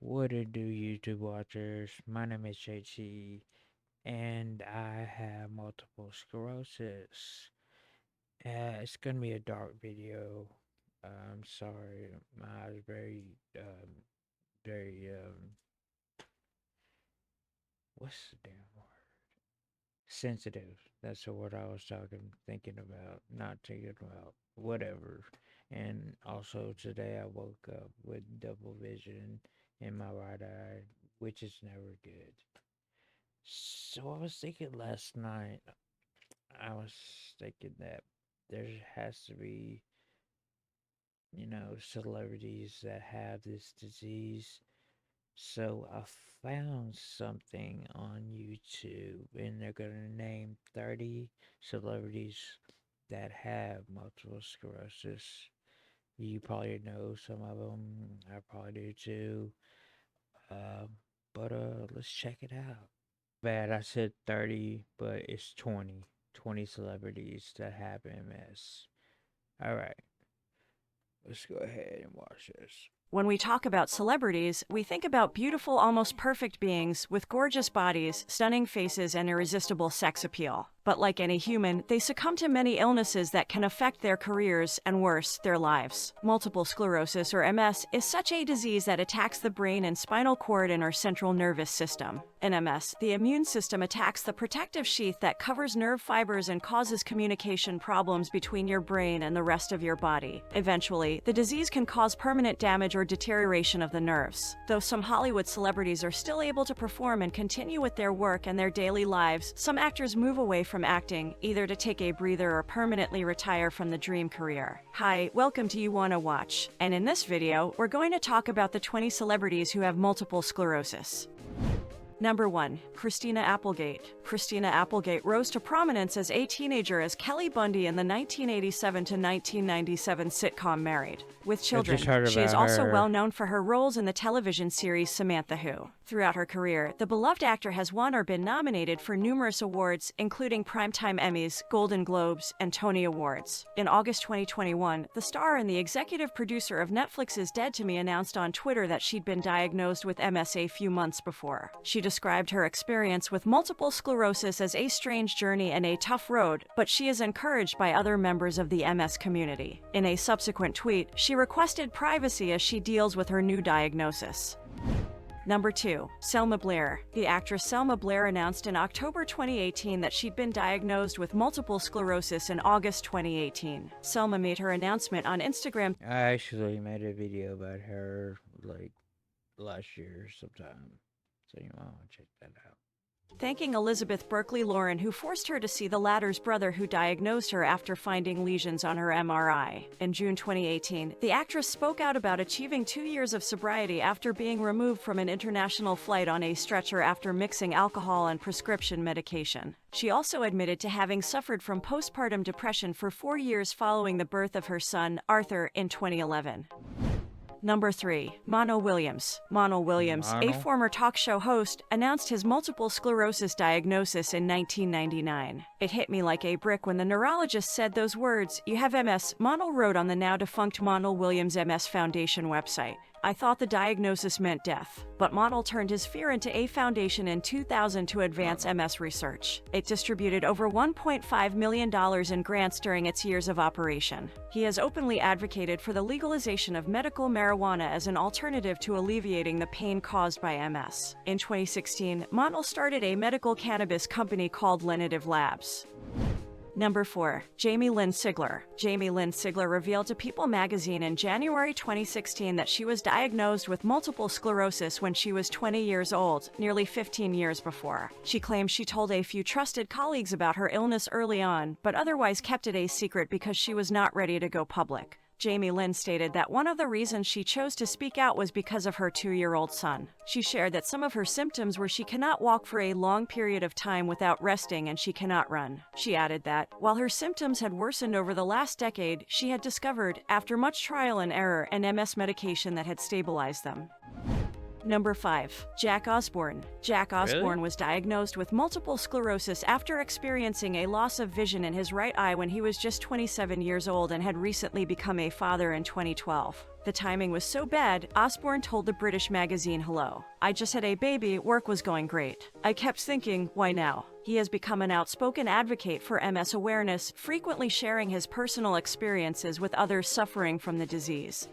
What it do, YouTube watchers? My name is JT, and I have multiple sclerosis. It's gonna be a dark video. I'm sorry, my eyes very, what's the damn word? Sensitive. That's the word I was thinking about, not thinking about. Whatever. And also today I woke up with double vision in my right eye, which is never good. So I was thinking last night, I was thinking that there has to be, celebrities that have this disease. So I found something on YouTube, and they're going to name 30 celebrities that have multiple sclerosis. You probably know some of them. I probably do too. Uh, but let's check it out. Bad, I said 30, but it's 20. 20 celebrities that have MS. Alright, let's go ahead and watch this. When we talk about celebrities, we think about beautiful, almost perfect beings with gorgeous bodies, stunning faces, and irresistible sex appeal. But like any human, they succumb to many illnesses that can affect their careers and, worse, their lives. Multiple sclerosis, or MS, is such a disease that attacks the brain and spinal cord and our central nervous system. In MS, the immune system attacks the protective sheath that covers nerve fibers and causes communication problems between your brain and the rest of your body. Eventually, the disease can cause permanent damage or deterioration of the nerves. Though some Hollywood celebrities are still able to perform and continue with their work and their daily lives, some actors move away from acting, either to take a breather or permanently retire from the dream career. Hi, welcome to You Wanna Watch, and in this video, we're going to talk about the 20 celebrities who have multiple sclerosis. Number 1. Christina Applegate. Christina Applegate rose to prominence as a teenager as Kelly Bundy in the 1987 to 1997 sitcom Married with Children. She is also well known for her roles in the television series Samantha Who. Throughout her career, the beloved actor has won or been nominated for numerous awards, including Primetime Emmys, Golden Globes, and Tony Awards. In August 2021, the star and the executive producer of Netflix's Dead to Me announced on Twitter that she'd been diagnosed with MS a few months before. She described her experience with multiple sclerosis as a strange journey and a tough road, but she is encouraged by other members of the MS community. In a subsequent tweet, she requested privacy as she deals with her new diagnosis. Number 2. Selma Blair. The actress Selma Blair announced in October 2018 that she'd been diagnosed with multiple sclerosis in August 2018. Selma made her announcement on Instagram. I actually made a video about her, like, last year sometime. So you might want to check that out. Thanking Elizabeth Berkley Lauren, who forced her to see the latter's brother who diagnosed her after finding lesions on her MRI. In June 2018, the actress spoke out about achieving 2 years of sobriety after being removed from an international flight on a stretcher after mixing alcohol and prescription medication. She also admitted to having suffered from postpartum depression for 4 years following the birth of her son, Arthur, in 2011. Number 3. Mono Williams. Mono Williams, a former talk show host, announced his multiple sclerosis diagnosis in 1999. It hit me like a brick when the neurologist said those words, "You have MS," Mono wrote on the now-defunct Mono Williams MS Foundation website. I thought the diagnosis meant death, but Monel turned his fear into a foundation in 2000 to advance MS research. It distributed over $1.5 million in grants during its years of operation. He has openly advocated for the legalization of medical marijuana as an alternative to alleviating the pain caused by MS. In 2016, Monel started a medical cannabis company called Lenitive Labs. Number 4. Jamie Lynn Sigler. Jamie Lynn Sigler revealed to People magazine in January 2016 that she was diagnosed with multiple sclerosis when she was 20 years old, nearly 15 years before. She claims she told a few trusted colleagues about her illness early on, but otherwise kept it a secret because she was not ready to go public. Jamie Lynn stated that one of the reasons she chose to speak out was because of her 2-year-old son. She shared that some of her symptoms were she cannot walk for a long period of time without resting and she cannot run. She added that, while her symptoms had worsened over the last decade, she had discovered, after much trial and error, an MS medication that had stabilized them. Number 5. Jack Osbourne. Jack Really? Osbourne was diagnosed with multiple sclerosis after experiencing a loss of vision in his right eye when he was just 27 years old and had recently become a father in 2012. The timing was so bad, Osbourne told the British magazine Hello, "I just had a baby, work was going great. I kept thinking, why now?" He has become an outspoken advocate for MS awareness, frequently sharing his personal experiences with others suffering from the disease.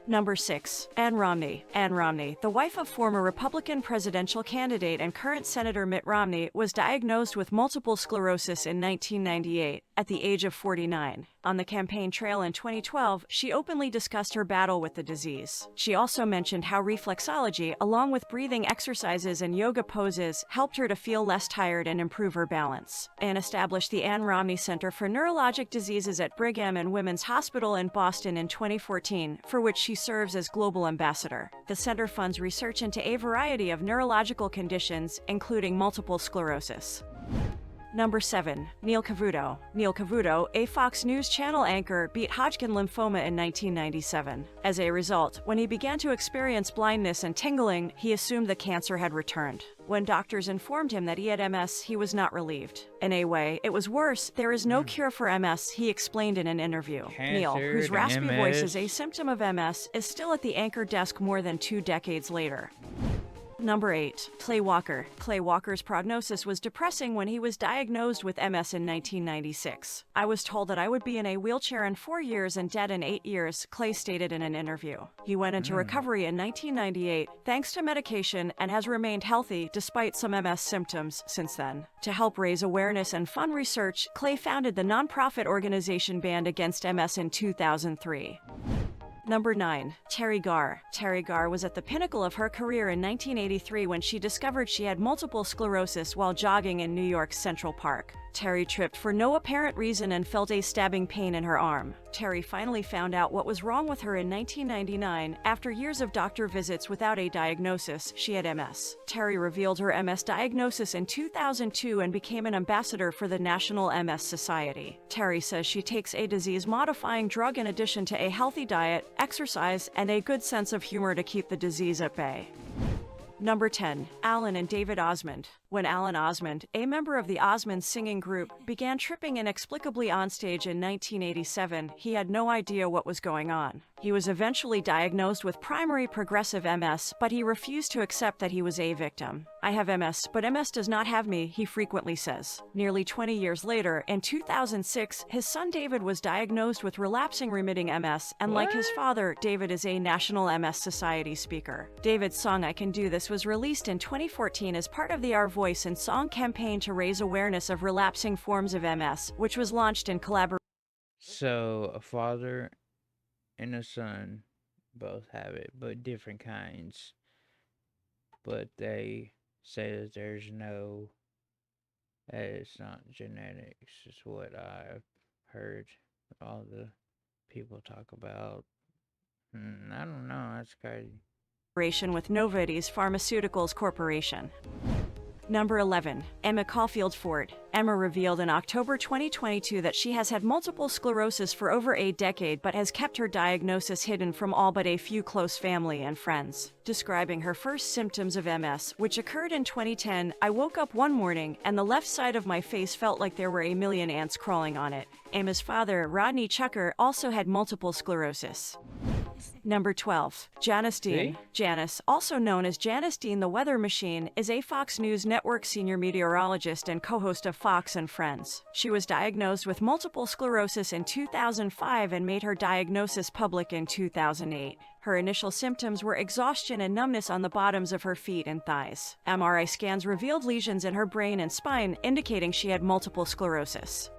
Number 6. Ann Romney. Ann Romney, the wife of former Republican presidential candidate and current Senator Mitt Romney, was diagnosed with multiple sclerosis in 1998, at the age of 49. On the campaign trail in 2012, she openly discussed her battle with the disease. She also mentioned how reflexology, along with breathing exercises and yoga poses, helped her to feel less tired and improve her balance. Ann established the Ann Romney Center for Neurologic Diseases at Brigham and Women's Hospital in Boston in 2014, for which she serves as global ambassador. The center funds research into a variety of neurological conditions, including multiple sclerosis. Number 7. Neil Cavuto. Neil Cavuto, a Fox News Channel anchor, beat Hodgkin lymphoma in 1997. As a result, when he began to experience blindness and tingling, he assumed the cancer had returned. When doctors informed him that he had MS, he was not relieved. In a way, it was worse. There is no cure for MS, he explained in an interview. Neil, Cancer whose to raspy voice is MS. a symptom of MS, is still at the anchor desk more than 2 decades later. Number 8. Clay Walker. Clay Walker's prognosis was depressing when he was diagnosed with MS in 1996. "I was told that I would be in a wheelchair in 4 years and dead in 8 years, Clay stated in an interview. He went into recovery in 1998 thanks to medication and has remained healthy despite some MS symptoms since then. To help raise awareness and fund research, Clay founded the nonprofit organization Band Against MS in 2003. Number 9. Terry Garr. Terry Garr was at the pinnacle of her career in 1983 when she discovered she had multiple sclerosis while jogging in New York's Central Park. Terry tripped for no apparent reason and felt a stabbing pain in her arm. Terry finally found out what was wrong with her in 1999. After years of doctor visits without a diagnosis, she had MS. Terry revealed her MS diagnosis in 2002 and became an ambassador for the National MS Society. Terry says she takes a disease-modifying drug in addition to a healthy diet, exercise, and a good sense of humor to keep the disease at bay. Number 10. Alan and David Osmond. When Alan Osmond, a member of the Osmond singing group, began tripping inexplicably onstage in 1987, he had no idea what was going on. He was eventually diagnosed with primary progressive MS, but he refused to accept that he was a victim. "I have MS, but MS does not have me," he frequently says. Nearly 20 years later, in 2006, his son David was diagnosed with relapsing remitting MS, and like his father, David is a National MS Society speaker. David's song "I Can Do This" was released in 2014 as part of the Our Voice and Song campaign to raise awareness of relapsing forms of MS, which was launched in collaboration. So a father and a son both have it, but different kinds. But they say that that it's not genetics, is what I've heard all the people talk about. I don't know, that's crazy. With Novartis Pharmaceuticals Corporation. Number 11. Emma Caulfield Ford. Emma revealed in October 2022 that she has had multiple sclerosis for over a decade but has kept her diagnosis hidden from all but a few close family and friends. Describing her first symptoms of MS, which occurred in 2010, "I woke up one morning and the left side of my face felt like there were a million ants crawling on it." Emma's father, Rodney Chucker, also had multiple sclerosis. Number 12. Janice Dean. See? Janice, also known as Janice Dean the Weather Machine, is a Fox News Network senior meteorologist and co-host of Fox and Friends. She was diagnosed with multiple sclerosis in 2005 and made her diagnosis public in 2008. Her initial symptoms were exhaustion and numbness on the bottoms of her feet and thighs. MRI scans revealed lesions in her brain and spine, indicating she had multiple sclerosis.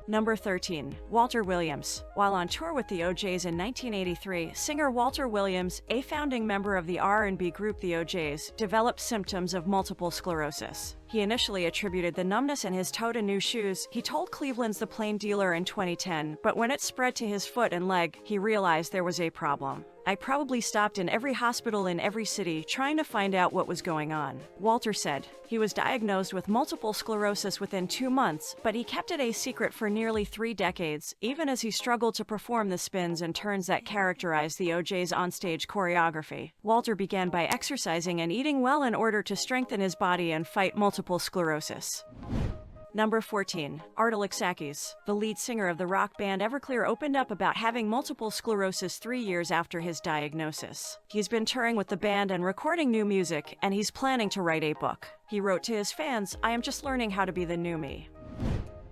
Number 13. Walter Williams. While on tour with the O'Jays in 1983, singer Walter Williams, a founding member of the R&B group the O'Jays, developed symptoms of multiple sclerosis. He initially attributed the numbness in his toe to new shoes. He told Cleveland's The Plain Dealer in 2010, but when it spread to his foot and leg, he realized there was a problem. I probably stopped in every hospital in every city trying to find out what was going on. Walter said he was diagnosed with multiple sclerosis within 2 months, but he kept it a secret for nearly 3 decades, even as he struggled to perform the spins and turns that characterized the OJ's onstage choreography. Walter began by exercising and eating well in order to strengthen his body and fight multiple sclerosis. Number 14. Art Alexakis, the lead singer of the rock band Everclear, opened up about having multiple sclerosis 3 years after his diagnosis. He's been touring with the band and recording new music, and he's planning to write a book. He wrote to his fans, "I am just learning how to be the new me."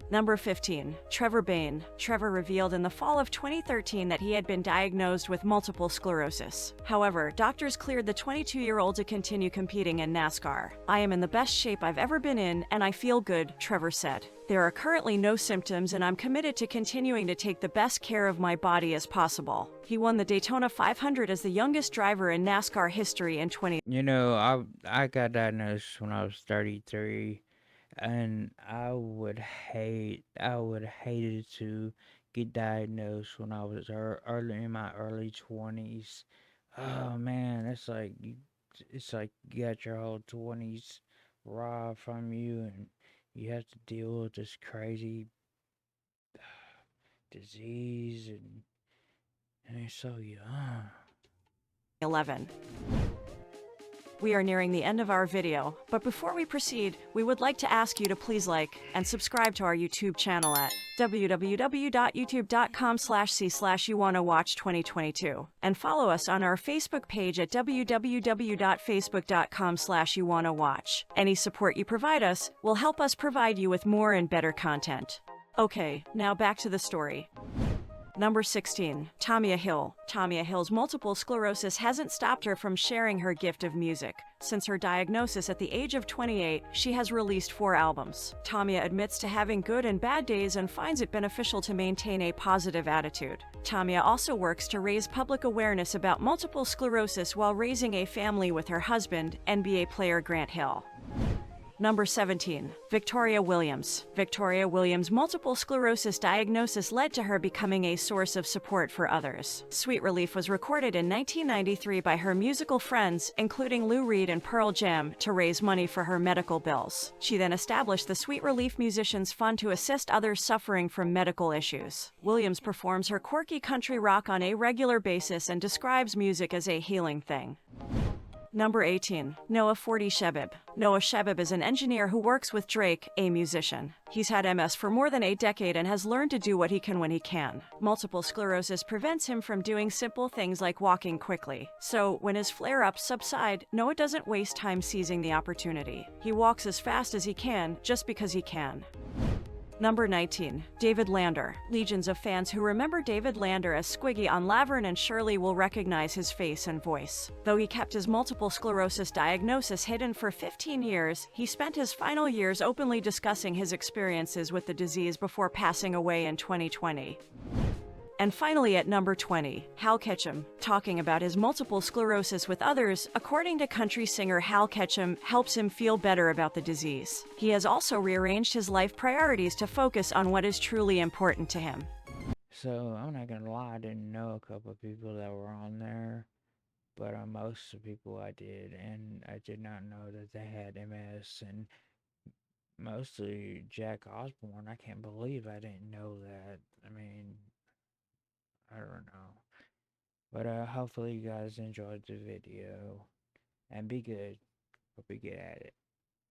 Number 15. Trevor Bayne. Trevor revealed in the fall of 2013 that he had been diagnosed with multiple sclerosis. However, doctors cleared the 22-year-old to continue competing in NASCAR. "I am in the best shape I've ever been in, and I feel good," Trevor said. "There are currently no symptoms, and I'm committed to continuing to take the best care of my body as possible." He won the Daytona 500 as the youngest driver in NASCAR history in 20. I got diagnosed when I was 33, and I would hated to get diagnosed when I was early in my early 20s. Oh man, it's like you got your whole 20s robbed from you, and you have to deal with this crazy disease, and you're so young. 11. We are nearing the end of our video, but before we proceed, we would like to ask you to please like and subscribe to our YouTube channel at www.youtube.com/c/YouWannaWatch2022 and follow us on our Facebook page at www.facebook.com/YouWannaWatch. Any support you provide us will help us provide you with more and better content. Okay, now back to the story. Number 16. Tamia Hill. Tamia Hill's multiple sclerosis hasn't stopped her from sharing her gift of music. Since her diagnosis at the age of 28, she has released 4 albums. Tamia admits to having good and bad days and finds it beneficial to maintain a positive attitude. Tamia also works to raise public awareness about multiple sclerosis while raising a family with her husband, NBA player Grant Hill. Number 17. Victoria Williams. Victoria Williams' multiple sclerosis diagnosis led to her becoming a source of support for others. Sweet Relief was recorded in 1993 by her musical friends, including Lou Reed and Pearl Jam, to raise money for her medical bills. She then established the Sweet Relief Musicians Fund to assist others suffering from medical issues. Williams performs her quirky country rock on a regular basis and describes music as a healing thing. Number 18. Noah Forty Shebib. Noah Shebib is an engineer who works with Drake, a musician. He's had MS for more than a decade and has learned to do what he can when he can. Multiple sclerosis prevents him from doing simple things like walking quickly. So, when his flare-ups subside, Noah doesn't waste time seizing the opportunity. He walks as fast as he can, just because he can. Number 19. David Lander. Legions of fans who remember David Lander as Squiggy on Laverne and Shirley will recognize his face and voice. Though he kept his multiple sclerosis diagnosis hidden for 15 years, he spent his final years openly discussing his experiences with the disease before passing away in 2020. And finally, at number 20, Hal Ketchum. Talking about his multiple sclerosis with others, according to country singer Hal Ketchum, helps him feel better about the disease. He has also rearranged his life priorities to focus on what is truly important to him. So I'm not gonna lie, I didn't know a couple of people that were on there, but most of the people I did, and I did not know that they had MS, and mostly Jack Osborne. I can't believe I didn't know that. I mean, I don't know. But hopefully you guys enjoyed the video, and be good. Hope you get at it.